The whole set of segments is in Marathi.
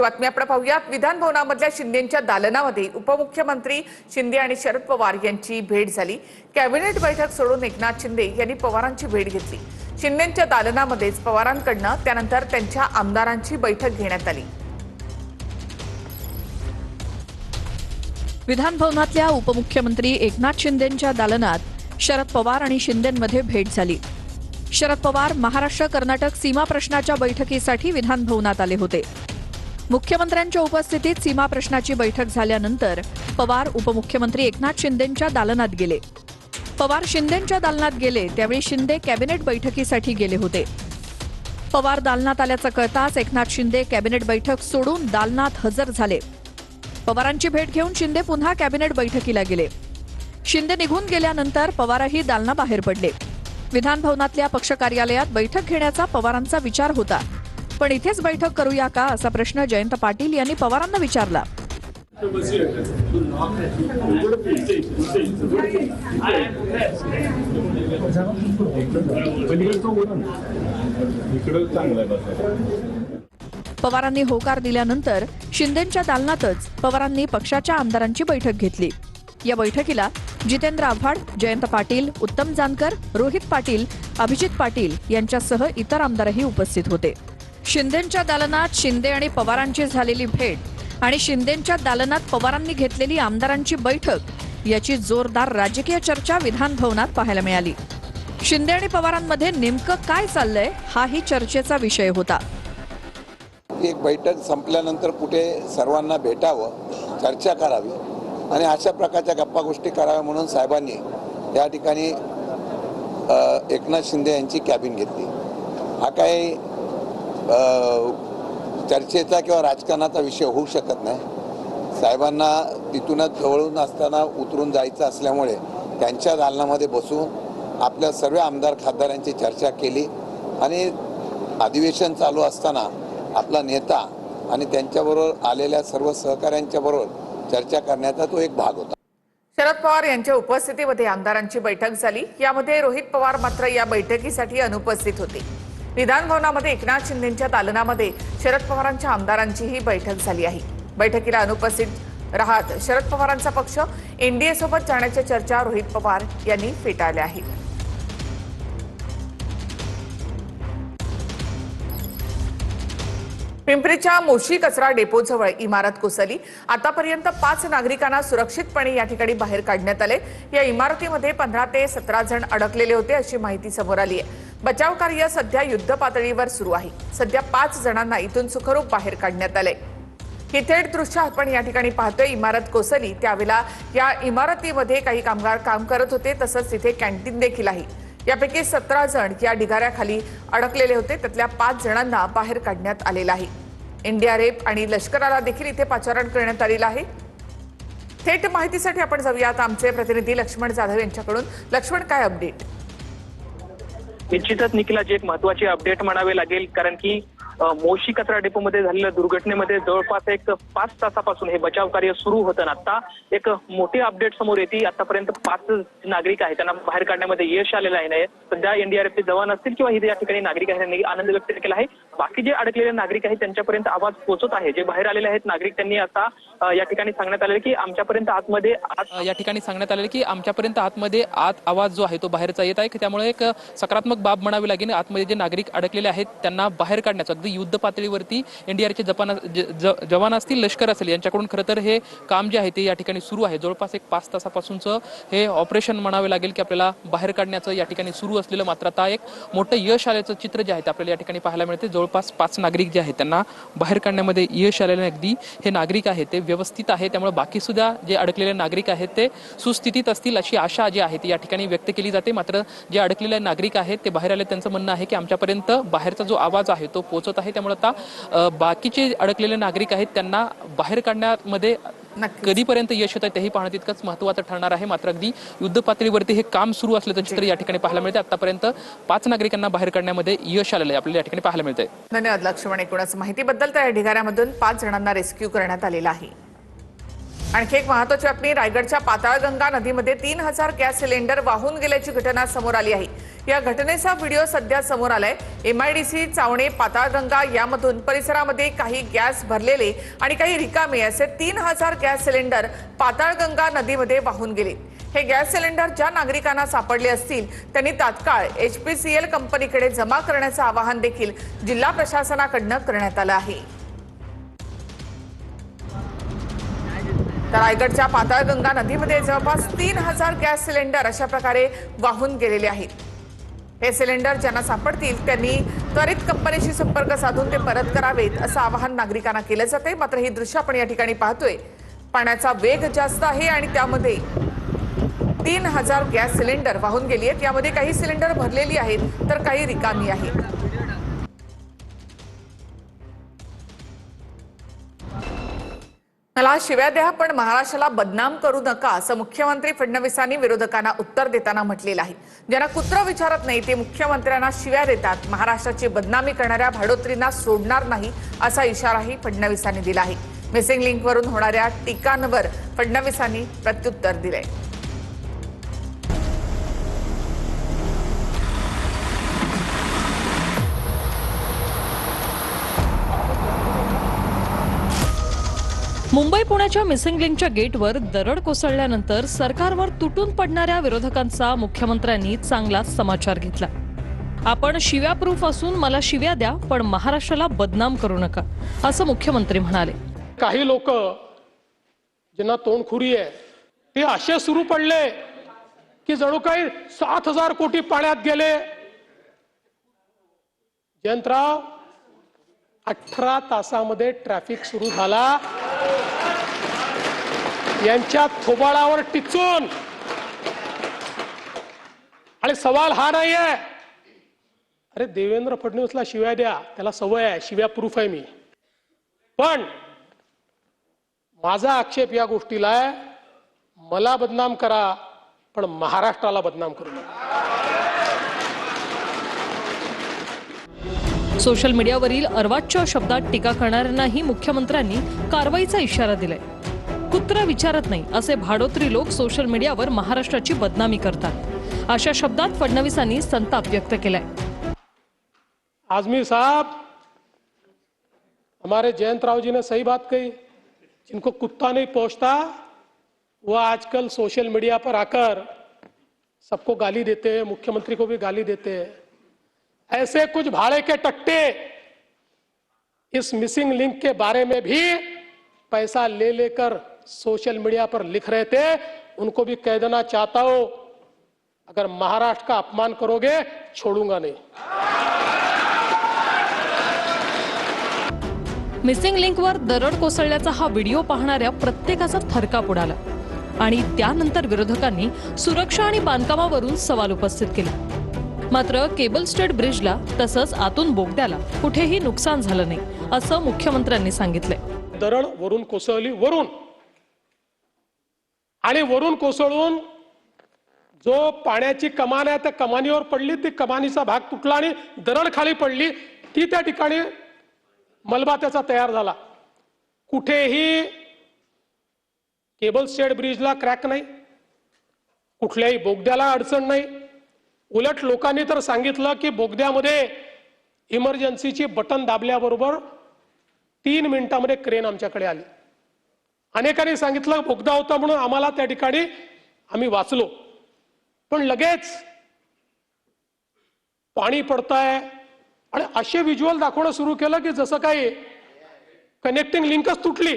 बातमी आपण पाहूयात। विधान भवनामधल्या शिंदेंच्या दालनामध्ये उपमुख्यमंत्री शिंदे आणि शरद पवार यांची भेट झाली। कॅबिनेट बैठक सोडून एकनाथ शिंदे यांनी पवारांची भेट घेतली। शिंदेंच्या दालनामध्येच पवारांकडून त्यानंतर त्यांच्या आमदारांची बैठक घेण्यात आली। विधान भवनातल्या उपमुख्यमंत्री एकनाथ शिंदेंच्या दालनात शरद पवार आणि शिंदेंमध्ये भेट झाली। शरद पवार महाराष्ट्र कर्नाटक सीमा प्रश्नाच्या बैठकीसाठी विधान भवनात आले होते। मुख्यमंत्र्यांच्या उपस्थितीत सीमा प्रश्नाची बैठक झाल्यानंतर पवार उपमुख्यमंत्री एकनाथ शिंदेंच्या दालनात गेले। पवार शिंदेंच्या दालनात गेले त्यावेळी शिंदे कॅबिनेट बैठकीसाठी गेले होते। पवार दालनात आल्याचं कळताच एकनाथ शिंदे कॅबिनेट बैठक सोडून दालनात हजर झाले। पवारांची भेट घेऊन शिंदे पुन्हा कॅबिनेट बैठकीला गेले। शिंदे निघून गेल्यानंतर पवारही दालनाबाहेर पडले। विधान भवनातल्या पक्ष कार्यालयात बैठक घेण्याचा पवारांचा विचार होता, पण इथेच बैठक करूया का असा प्रश्न जयंत पाटील यांनी पवारांना विचारला। पवारांनी होकार दिल्यानंतर शिंदेंच्या दालनातच पवारांनी पक्षाच्या आमदारांची बैठक घेतली। या बैठकीला जितेंद्र आव्हाड, जयंत पाटील, उत्तम जानकर, रोहित पाटील, अभिजित पाटील यांच्यासह इतर आमदारही उपस्थित होते। शिंदेंच्या दालनात शिंदे आणि पवारांची झालेली भेट आणि शिंदेंच्या दालनात पवारांनी घेतलेली आमदारांची बैठक याची जोरदार राजकीय चर्चा विधान भवनात पाहायला मिळाली। शिंदे आणि पवारांमध्ये नेमकं काय चाललंय हाही चर्चेचा विषय होता। एक बैठक संपल्यानंतर कुठे सर्वांना भेटावं, चर्चा करावी आणि अशा प्रकारच्या गप्पा गोष्टी कराव्या म्हणून साहेबांनी या ठिकाणी एकनाथ शिंदे यांची कॅबिन घेतली। हा काही चर्चेचा किंवा राजकारणाचा विषय होऊ शकत नाही। साहेबांना तिथूनच जवळून असताना उतरून जायचं असल्यामुळे त्यांच्या दालनामध्ये बसून आपल्या सर्व आमदार खासदारांची चर्चा केली आणि अधिवेशन चालू असताना आपला नेता आणि त्यांच्याबरोबर आलेल्या सर्व सहकाऱ्यांच्या बरोबर चर्चा करण्याचा तो एक भाग होता। शरद पवार यांच्या उपस्थितीमध्ये आमदारांची बैठक झाली। यामध्ये रोहित पवार मात्र या बैठकीसाठी अनुपस्थित होते। विधान भवनामध्ये एकनाथ शिंदेंच्या दालनामध्ये शरद पवारांच्या आमदारांचीही बैठक झाली आहे। बैठकीला अनुपस्थित राहत शरद पवारांचा पक्ष एनडीए सोबत जाण्याच्या चर्चा रोहित पवार यांनी फेटाळल्या आहेत। पिंपरीच्या मोशी कचरा डेपोजवळ इमारत कोसळली। आतापर्यंत 5 नागरिकांना सुरक्षितपणे या ठिकाणी बाहेर काढण्यात आले। या इमारतीमध्ये 15 ते 17 जण अडकलेले होते अशी माहिती समोर आली आहे। बचाव कार्य सध्या युद्ध पातळीवर सुरू आहे। सध्या 5 जणांना इथून सुखरूप बाहेर काढण्यात आले। ही थेट दृश्य आपण या ठिकाणी पाहतोय। इमारत कोसळली त्यावेळेला या इमारतीमध्ये काही कामगार काम करत होते, तसंच तिथे कॅन्टीन देखील आहे। यापैकी 17 जण या ढिगाऱ्याखाली अडकलेले होते, त्यातल्या 5 जणांना बाहेर काढण्यात आलेलं आहे। एनडीआरएफ आणि लष्कराला देखील इथे पाचारण करण्यात आलेलं आहे। थेट माहितीसाठी आपण जाऊयात आमचे प्रतिनिधी लक्ष्मण जाधव यांच्याकडून। लक्ष्मण, काय अपडेट? निश्चितच निखिला, जे एक महत्त्वाची अपडेट म्हणावे लागेल, कारण की मोशी कचरा डेपोमध्ये झालेल्या दुर्घटनेमध्ये जवळपास एक 5 तासापासून हे बचाव कार्य सुरू होतं। आता एक मोठी अपडेट समोर येते। आतापर्यंत 5 नागरिक आहेत त्यांना बाहेर काढण्यामध्ये यश आलेलं आहे। सध्या एनडीआरएफचे जवान असतील किंवा इथे या ठिकाणी नागरिक आहेत त्यांनी आनंद व्यक्त केला आहे। बाकी जे अडकलेले नागरिक आहेत त्यांच्यापर्यंत आवाज पोहोचत आहे। जे बाहेर आलेले आहेत नागरिक त्यांनी आता या ठिकाणी सांगण्यात आले की आमच्यापर्यंत आतमध्ये आवाज जो आहे तो बाहेरचा येत आहे। त्यामुळे एक सकारात्मक बाब म्हणावी लागेल। आतमध्ये जे नागरिक अडकलेले आहेत त्यांना बाहेर काढण्याचं युद्ध पातळीवरती एनडीआरएफचे जवान असतील, लष्कर असेल यांच्याकडून खरं तर हे काम जे आहे ते या ठिकाणी सुरू आहे। जवळपास एक 5 तासापासूनचं हे ऑपरेशन म्हणावे लागेल की आपल्याला बाहेर काढण्याचं या ठिकाणी सुरू असलेलं, मात्र आता एक मोठं यश आल्याचं चित्र जे आहे ते आपल्याला या ठिकाणी पाहायला मिळते। जवळपास 5 नागरिक जे आहेत त्यांना बाहेर काढण्यामध्ये यश आलेलं, अगदी हे नागरिक आहेत ते व्यवस्थित आहे। त्यामुळे बाकी सुद्धा जे अडकलेले नागरिक आहेत ते सुस्थितीत असतील अशी आशा जी आहे ती या ठिकाणी व्यक्त केली जाते। मात्र जे अडकलेले नागरिक आहेत ते बाहेर आले, त्यांचं म्हणणं आहे की आमच्यापर्यंत बाहेरचा जो आवाज आहे तो पोहोचत आहे। त्यामुळे आता बाकीचे अडकलेले नागरिक आहेत त्यांना बाहेर काढण्यामध्ये कधीपर्यंत यश येत आहे तेही पाहणं तितकंच महत्त्वाचं ठरणार आहे। मात्र अगदी युद्ध पातळीवरती हे काम सुरू असल्याचं चित्र या ठिकाणी पाहायला मिळते। आतापर्यंत 5 नागरिकांना बाहेर काढण्यामध्ये यश आलेलं आहे आपल्याला या ठिकाणी पाहायला मिळतंय। धन्यवाद लक्ष्मण, एकूणच माहितीबद्दल। तर या ढिगाऱ्यामधून 5 जणांना रेस्क्यू करण्यात आलेलं आहे। आणखी एक महत्त्वाची बातमी, रायगडच्या पाताळगंगा नदीमध्ये 3000 गॅस सिलेंडर वाहून गेल्याची घटना समोर आली आहे। या घटनेचा व्हिडिओ सध्या समोर आलाय। MIDC चावणे पाताळगंगा यामधून परिसरामध्ये काही गॅस भरलेले आणि काही रिकामे असे 3000 गॅस सिलेंडर पाताळगंगा नदीमध्ये वाहून गेले। हे गॅस सिलेंडर ज्या नागरिकांना सापडले असतील त्यांनी तात्काळ HPCL कंपनीकडे जमा करण्याचं आवाहन देखील जिल्हा प्रशासनाकडून करण्यात आलं आहे। तर रायगडच्या पाताळगंगा नदीमध्ये जवळपास 3000 गॅस सिलेंडर अशा प्रकारे वाहून गेलेले आहेत। हे सिलेंडर ज्यांना सापडतील त्यांनी त्वरित कंपनीशी संपर्क साधून ते परत करावेत असं आवाहन नागरिकांना केलं जाते। मात्र ही दृश्य आपण या ठिकाणी पाहतोय, पाण्याचा वेग जास्त आहे आणि त्यामध्ये 3000 गॅस सिलेंडर वाहून गेली आहेत। यामध्ये काही सिलेंडर भरलेली आहेत तर काही रिकामी आहेत। मला शिव्या द्या पण महाराष्ट्राला बदनाम करू नका असं मुख्यमंत्री फडणवीसांनी विरोधकांना उत्तर देताना म्हटलेलं आहे। ज्यांना कुत्रं विचारत नाही ते मुख्यमंत्र्यांना शिव्या देतात। महाराष्ट्राची बदनामी करणाऱ्या भाडोत्रींना सोडणार नाही असा इशाराही फडणवीसांनी दिला आहे। मिसिंग लिंकवरून होणाऱ्या टीकांवर फडणवीसांनी प्रत्युत्तर दिलंय। मुंबई पुण्याच्या मिसिंग लिंकच्या गेटवर दरड कोसळल्यानंतर सरकारवर तुटून पडणाऱ्या विरोधकांचा मुख्यमंत्र्यांनी चांगलाच समाचार घेतला। आपण शिव्या प्रूफ असून मला शिव्या द्या पण महाराष्ट्राला बदनाम करू नका असं मुख्यमंत्री म्हणाले। काही लोक ज्यांना तोंडखुरी आहे ते असे सुरू पडले की जणू काही 7000 कोटी पाण्यात गेले। जयंतराव 18 तासामध्ये ट्रॅफिक सुरू झाला। यांच्या थोबाडावर टिचून आणि सवाल हा नाही आहे, अरे देवेंद्र फडणवीसला शिव्या द्या, त्याला सवय आहे, शिव्या प्रूफ आहे मी। पण माझा आक्षेप या गोष्टीला आहे, मला बदनाम करा पण महाराष्ट्राला बदनाम करू नका। सोशल मीडियावरील अर्वाच्य शब्दात टीका करणाऱ्यांनाही मुख्यमंत्र्यांनी कारवाईचा इशारा दिलाय। कुत्र विचारत नाही असे भाडोत्री लोक सोशल मीडियावर महाराष्ट्राची बदनामी करतात अशा शब्दात फडणवीसांनी संताप व्यक्त केलाय। आजमी साहब, हमारे जयंत राव जी ने सही बात कही, जिनको कुत्ता नहीं पहुंचता वो आजकल सोशल मीडिया पर आकर सबको गाली देते हैं, मुख्यमंत्री को भी गाली देते हैं। ऐसे कुछ भाड़े के टट्टे इस मिसिंग लिंक के बारे में भी पैसा ले लेकर सोशल मीडिया पर लिख रहे थे, उनको भी कह देना चाहता हूं, अगर महाराष्ट्र का अपमान करोगे छोड़ूंगा नहीं। मिसिंग लिंकवर दरड कोसळल्याचा हा व्हिडिओ पाहणाऱ्या प्रत्येकाचा थरकाप उडाला आणि त्यानंतर विरोधकांनी सुरक्षा आणि बांधकामावरून सवाल उपस्थित केला। मात्र केबल स्टेट ब्रिजला तसंच आतून बोगद्याला कुठेही नुकसान झालं नाही असं मुख्यमंत्र्यांनी सांगितलंय। दरड वरून कोसळली, वरून आणि वरून कोसळून जो पाण्याची कमान आहे त्या कमानीवर पडली, ती कमानीचा भाग तुटला आणि दरड खाली पडली, ती त्या ठिकाणी मलबा त्याचा तयार झाला। कुठेही केबल स्टेट ब्रिजला क्रॅक नाही, कुठल्याही बोगद्याला अडचण नाही। उलट लोकांनी तर सांगितलं की बोगद्यामध्ये इमर्जन्सीची बटन दाबल्याबरोबर 3 मिनिटांमध्ये क्रेन आमच्याकडे आली। अनेकांनी सांगितलं बोगदा होता म्हणून आम्हाला त्या ठिकाणी आम्ही वाचलो, पण लगेच पाणी पडतंय आणि असे व्हिज्युअल दाखवणं सुरू केलं की जसं काही कनेक्टिंग लिंकच तुटली।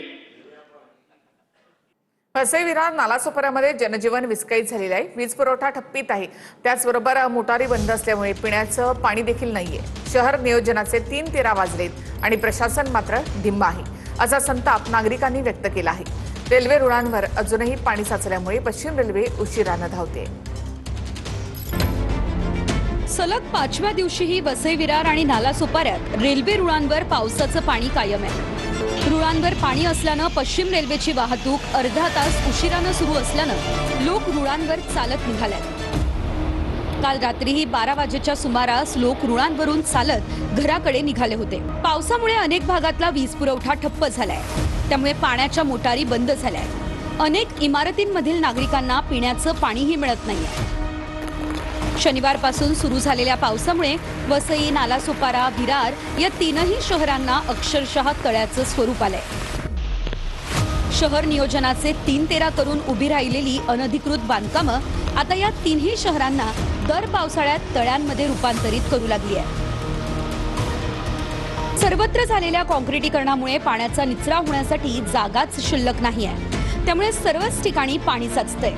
वसई विरार नालासोपाऱ्यामध्ये जनजीवन विस्कळीत झालेलं आहे। वीज पुरवठा ठप्पीत आहे, त्याचबरोबर मोटारी बंद असल्यामुळे पिण्याचं पाणी देखील नाहीये। शहर नियोजनाचे 3 तेरा वाजलेत आणि प्रशासन मात्र ढिम्म आहे असा संताप नागरिकांनी व्यक्त केला आहे। रेल्वे रुळांवर अजूनही पाणी साचल्यामुळे पश्चिम रेल्वे उशिरानं धावते। सलग 5व्या दिवशीही वसई विरार आणि नालासोपाऱ्यात रेल्वे रुळांवर पावसाचं पाणी कायम आहे। रुळांवर पाणी असल्यानं पश्चिम रेल्वेची वाहतूक अर्धा तास उशिरानं सुरू असल्यानं लोक रुळांवर चालत निघालेत। काल रात्रीही 12 वाजेच्या सुमारास लोक रुळांवरून चालत घराकडे निघाले होते। पावसामुळे अनेक भागातला वीज पुरवठा ठप्प झालाय, त्यामुळे पाण्याच्या मोटारी बंद झाल्या। अनेक इमारतींमधील नागरिकांना पिण्याचं पाणीही मिळत नाहीये. शनिवारपासून सुरू झालेल्या पावसामुळे वसई, नालासोपारा, विरार या तीनही शहरांना अक्षरशः तळ्याचं स्वरूप आलंय. शहर नियोजनाचे 3-13 करून उभी राहिलेली अनधिकृत बांधकामं आता या तिन्ही शहरांना दर पावसाळ्यात तळ्यांमध्ये रूपांतरित करू लागली आहे. सर्वत्र झालेल्या काँक्रिटीकरणामुळे पाण्याचा निचरा होण्यासाठी जागाच शिल्लक नाहीये. त्यामुळे सर्वच ठिकाणी पाणी साचतंय.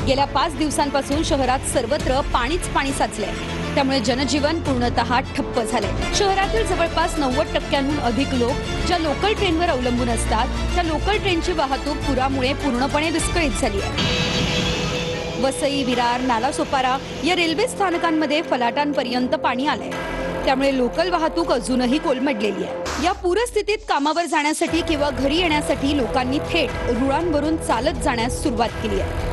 गेल्या 5 दिवसांपासून शहरात सर्वत्र पाणीच पाणी साचलंय. त्यामुळे जनजीवन पूर्णतः ठप्प झालंय. शहरातील जवळपास 90% अधिक लोक ज्या लोकल ट्रेनवर अवलंबून असतात त्या लोकल ट्रेनची वाहतूक पुरामुळे पूर्णपणे विस्कळीत झाली आहे. वसई, विरार, नालासोपारा या रेल्वे स्थानकांमध्ये फलाटांपर्यंत पाणी आलंय. त्यामुळे लोकल वाहतूक अजूनही कोलमडलेली आहे. या पूरस्थितीत कामावर जाण्यासाठी किंवा घरी येण्यासाठी लोकांनी थेट रुळांवरून चालत जाण्यास सुरुवात केली आहे.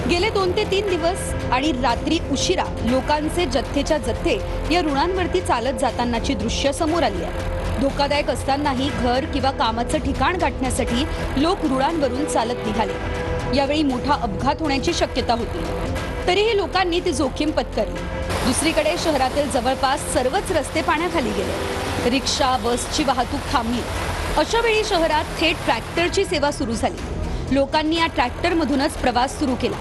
गेले 2 ते 3 दिवस आणि रात्री उशिरा लोकांचे जथ्थेच्या जथ्थे या रुळांवरती चालत जातानाची दृश्य समोर आली आहे. धोकादायक असतानाही घर किंवा कामाचं ठिकाण गाठण्यासाठी लोक रुळांवरून चालत निघाले. यावेळी मोठा अपघात होण्याची शक्यता होती. तरीही लोकांनी ती जोखीम पत्करली. दुसरीकडे शहरातील जवळपास सर्वच रस्ते पाण्याखाली गेले. रिक्षा, बसची वाहतूक थांबली. अशा वेळी शहरात थेट ट्रॅक्टरची सेवा सुरू झाली. लोकांनी या ट्रॅक्टरमधूनच प्रवास सुरू केला.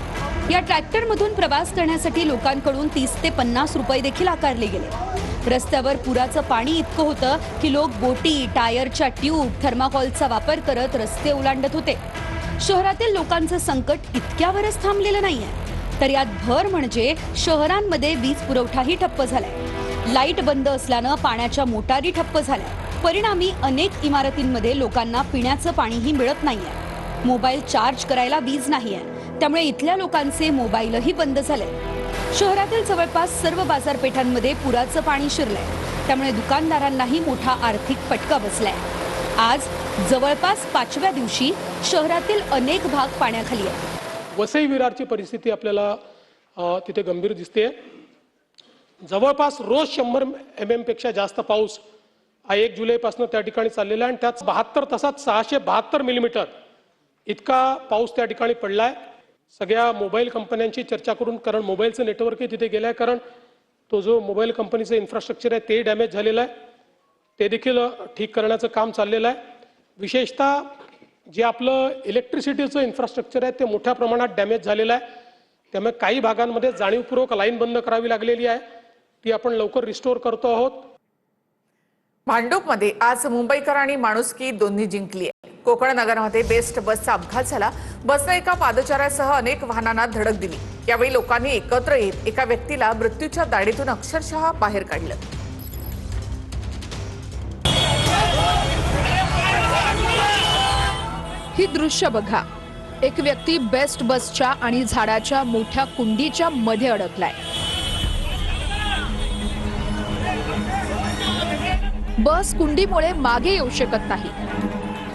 या ट्रॅक्टरमधून प्रवास करण्यासाठी लोकांकडून 30 ते 50 रुपये देखील आकारले गेले. रस्त्यावर पुराचं पाणी इतकं होतं की लोक बोटी, टायरच्या ट्यूब, थर्माकोलचा वापर करत रस्ते ओलांडत होते. शहरातील लोकांचं संकट इतक्यावरच थांबलेलं नाहीये, तर यात भर म्हणजे शहरांमध्ये वीज पुरवठाही ठप्प झालाय. लाईट बंद असल्यानं पाण्याच्या मोटारी ठप्प झाल्या. परिणामी अनेक इमारतींमध्ये लोकांना पिण्याचं पाणीही मिळत नाहीये. मोबाईल चार्ज करायला वीज नाहीये. त्यामुळे इथल्या लोकांचे मोबाईलही बंद झाले. शहरातील जवळपास सर्व बाजारपेठांमध्ये पुराचं पाणी शिरलंय. त्यामुळे दुकानदारांनाही मोठा आर्थिक फटका बसलाय. आज जवळपास 5व्या दिवशी शहरातील अनेक भाग पाण्याखाली आहेत. वसई विरारची परिस्थिती आपल्याला तिथे गंभीर दिसते. जवळपास रोज 100 mm पेक्षा जास्त पाऊस 1 जुलैपासून त्या ठिकाणी चाललेला आहे आणि त्यात 72 तासात 672 मिलीमीटर इतका पाऊस त्या ठिकाणी पडलाय. सगळ्या मोबाईल कंपन्यांची चर्चा करून, कारण मोबाईलचं नेटवर्कही तिथे गेलं आहे, कारण तो जो मोबाईल कंपनीचं इन्फ्रास्ट्रक्चर आहे ते डॅमेज झालेलं आहे. ते देखील ठीक करण्याचं काम चाललेलं आहे. विशेषतः जे आपलं इलेक्ट्रिसिटीचं इन्फ्रास्ट्रक्चर आहे ते मोठ्या प्रमाणात डॅमेज झालेलं आहे. त्यामुळे काही भागांमध्ये जाणीवपूर्वक लाईन बंद करावी लागलेली आहे. ती आपण लवकर रिस्टोअर करतो आहोत. भांडूपमध्ये आज मुंबईकर आणि माणुसकी दोन्ही जिंकली आहे. कोकण नगरमध्ये बेस्ट बसचा अपघात झाला. बसनं एका पादचाऱ्यासह अनेक वाहनांना धडक दिली. यावेळी लोकांनी एकत्र येत एका व्यक्तीला मृत्यूच्या दाढीतून अक्षरशः बाहेर काढलं. ही दृश्य बघा. एक व्यक्ती बेस्ट बसच्या आणि झाडाच्या मोठ्या कुंडीच्या मध्ये अडकलाय. बस कुंडीमुळे मागे येऊ शकत नाही.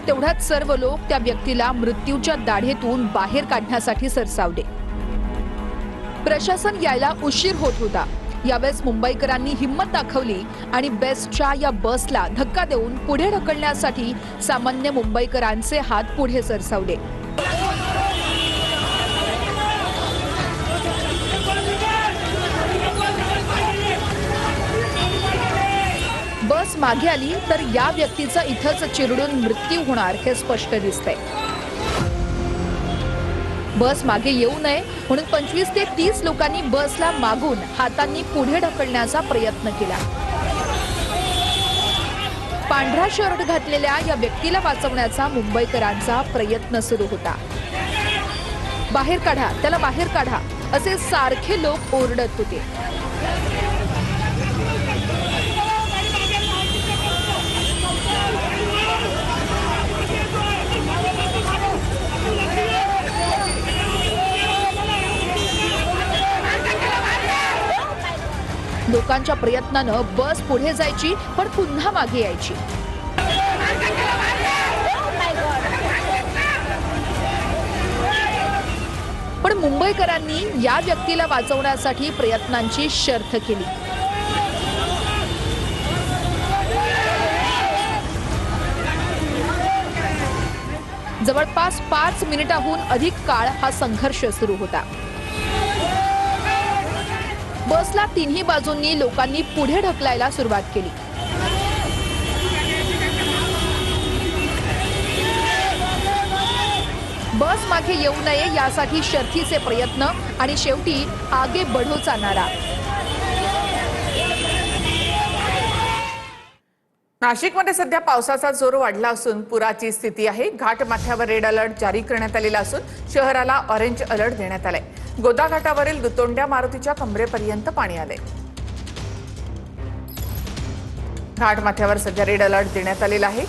तेवढ्यात सर्व लोक त्या व्यक्तीला मृत्यूच्या दाढेतून बाहेर काढण्यासाठी सरसावले. प्रशासन यायला उशीर होत होता. यावेळेस मुंबईकरांनी हिम्मत दाखवली आणि बेस्टच्या या बसला धक्का देऊन पुढे ढकलण्यासाठी सामान्य मुंबईकरांचे हात पुढे सरसावले. बस मागे आली तर या व्यक्तीचा इथंच चिरडून मृत्यू होणार हे स्पष्ट दिसतंय. बस मागे येऊ नये म्हणून 25 ते 30 लोकांनी बसला मागून हातांनी पुढे ढकलण्याचा प्रयत्न केला. पांढरा शर्ट घातलेल्या या व्यक्तीला वाचवण्याचा मुंबईकरांचा प्रयत्न सुरू होता. बाहेर काढा, त्याला बाहेर काढा असे सारखे लोक ओरडत होते. लोकांच्या प्रयत्नानं बस पुढे जायची पण पुन्हा मागे यायची. पण मुंबईकरांनी या व्यक्तीला वाचवण्यासाठी प्रयत्नांची शर्थ केली. जवळपास 5 मिनिटाहून अधिक काळ हा संघर्ष सुरू होता. बसला तिन्ही बाजूंनी लोकांनी पुढे ढकलायला सुरुवात केली. बस मागे येऊ नये यासाठी शर्थीचे प्रयत्न आणि शेवटी आगे बढोचा नारा. नाशिकमध्ये सध्या पावसाचा जोर वाढला असून पुराची स्थिती आहे. घाटमाथ्यावर रेड अलर्ट जारी करण्यात आलेला असून शहराला ऑरेंज अलर्ट देण्यात आलाय. गोदा घाटावरील दुतोंड्या मारुतीच्या कमरेपर्यंत पाणी आलंय. घाटमाथ्यावर सध्या रेड अलर्ट देण्यात आलेला आहे.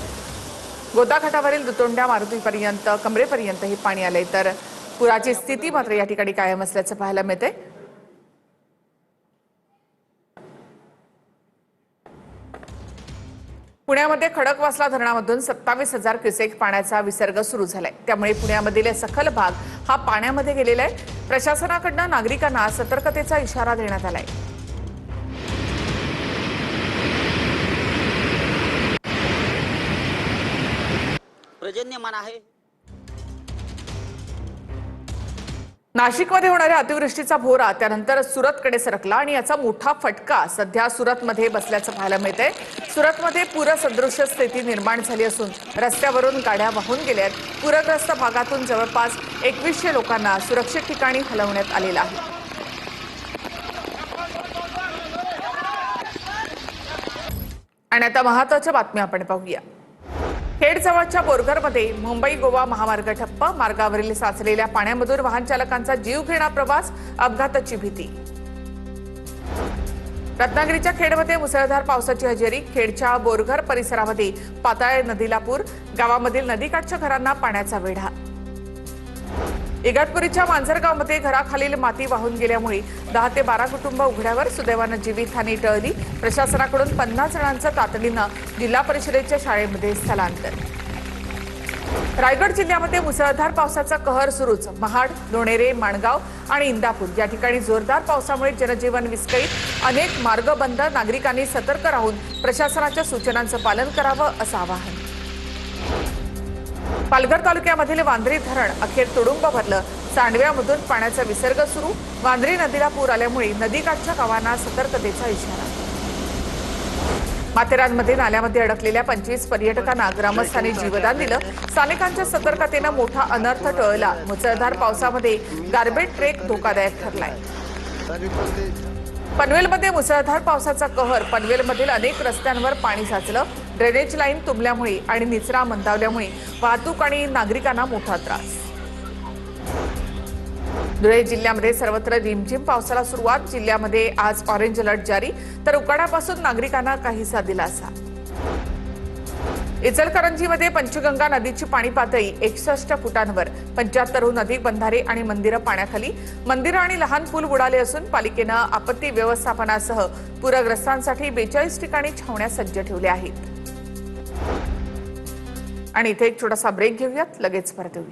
गोदा घाटावरील दुतोंड्या मारुतीपर्यंत कमरेपर्यंत हे पाणी आलंय. तर पुराची स्थिती मात्र या ठिकाणी कायम असल्याचं पाहायला मिळतंय. पुण्यामध्ये खडकवासला धरणामधून 27,000 क्युसेक पाण्याचा विसर्ग सुरू झालाय. त्यामुळे पुण्यामधील सखल भाग हा पाण्यामध्ये गेलेला आहे. प्रशासनाकडून नागरिकांना सतर्कतेचा इशारा देण्यात आलाय. पर्जन्यमान आहे. नाशिकमध्ये होणाऱ्या अतिवृष्टीचा भोरा त्यानंतर सुरतकडे सरकला आणि याचा मोठा फटका सध्या सुरतमध्ये बसल्याचं पाहायला मिळतंय. सुरतमध्ये पूरसदृश स्थिती निर्माण झाली असून रस्त्यावरून गाड्या वाहून गेल्यात. पूरग्रस्त भागातून जवळपास 2100 लोकांना सुरक्षित ठिकाणी हलवण्यात आलेलं आहे. आणि आता महत्त्वाच्या बातम्या आपण पाहूया. खेडजवळच्या बोरघरमध्ये मुंबई गोवा महामार्ग ठप्प. मार्गावरील साचलेल्या पाण्यामधून वाहन चालकांचा जीवघेणा प्रवास. अपघाताची भीती. रत्नागिरीच्या खेडमध्ये मुसळधार पावसाची हजेरी. खेडच्या बोरघर परिसरामध्ये पाताळ नदीला पूर. गावामधील नदीकाठच्या घरांना पाण्याचा वेढा. इगतपुरीच्या मांजरगावमध्ये घराखालील माती वाहून गेल्यामुळे 10 ते 12 कुटुंब उघड्यावर. सुदैवानं जीवितहानी टळली. प्रशासनाकडून 50 जणांचं तातडीनं जिल्हा परिषदेच्या शाळेमध्ये स्थलांतर. रायगड जिल्ह्यामध्ये मुसळधार पावसाचा कहर सुरूच. महाड, लोणेरे, माणगाव आणि इंदापूर या ठिकाणी जोरदार पावसामुळे जनजीवन विस्कळीत. अनेक मार्ग बंद. नागरिकांनी सतर्क राहून प्रशासनाच्या सूचनांचं पालन करावं असं आवाहन. पालघर तालुक्यामधील वांद्री धरण अखेर तुडुंब भरलं. सांडव्यामधून पाण्याचा विसर्ग सुरू. वांद्री नदीला पूर आल्यामुळे नदीकाठच्या गावांना सतर्कतेचा इशारा. माथेरानमध्ये नाल्यामध्ये अडकलेल्या 25 पर्यटकांना ग्रामस्थांनी जीवदान दिलं. स्थानिकांच्या सतर्कतेनं मोठा अनर्थ टळला. मुसळधार पावसामध्ये गार्बेज ट्रेक धोकादायक ठरलाय. पनवेलमध्ये मुसळधार पावसाचा कहर. पनवेलमधील अनेक रस्त्यांवर पाणी साचलं. ड्रेनेज लाईन तुंबल्यामुळे आणि निचरा मंदावल्यामुळे वाहतूक आणि नागरिकांना मोठा त्रास. धुळे जिल्ह्यामध्ये सर्वत्र रिमझिम पावसाला सुरुवात. जिल्ह्यामध्ये आज ऑरेंज अलर्ट जारी. तर उकाड्यापासून नागरिकांना काहीसा दिलासा. इचलकरंजीमध्ये पंचगंगा नदीची पाणी पातळी 61 फुटांवर. 75हून अधिक बंधारे आणि मंदिरं पाण्याखाली. मंदिरं आणि लहान पूल बुडाले असून पालिकेनं आपत्ती व्यवस्थापनासह पूरग्रस्तांसाठी 42 ठिकाणी छावण्या सज्ज ठेवल्या आहेत. आणि इथे एक छोटासा ब्रेक घेऊयात. लगेच परत येऊया.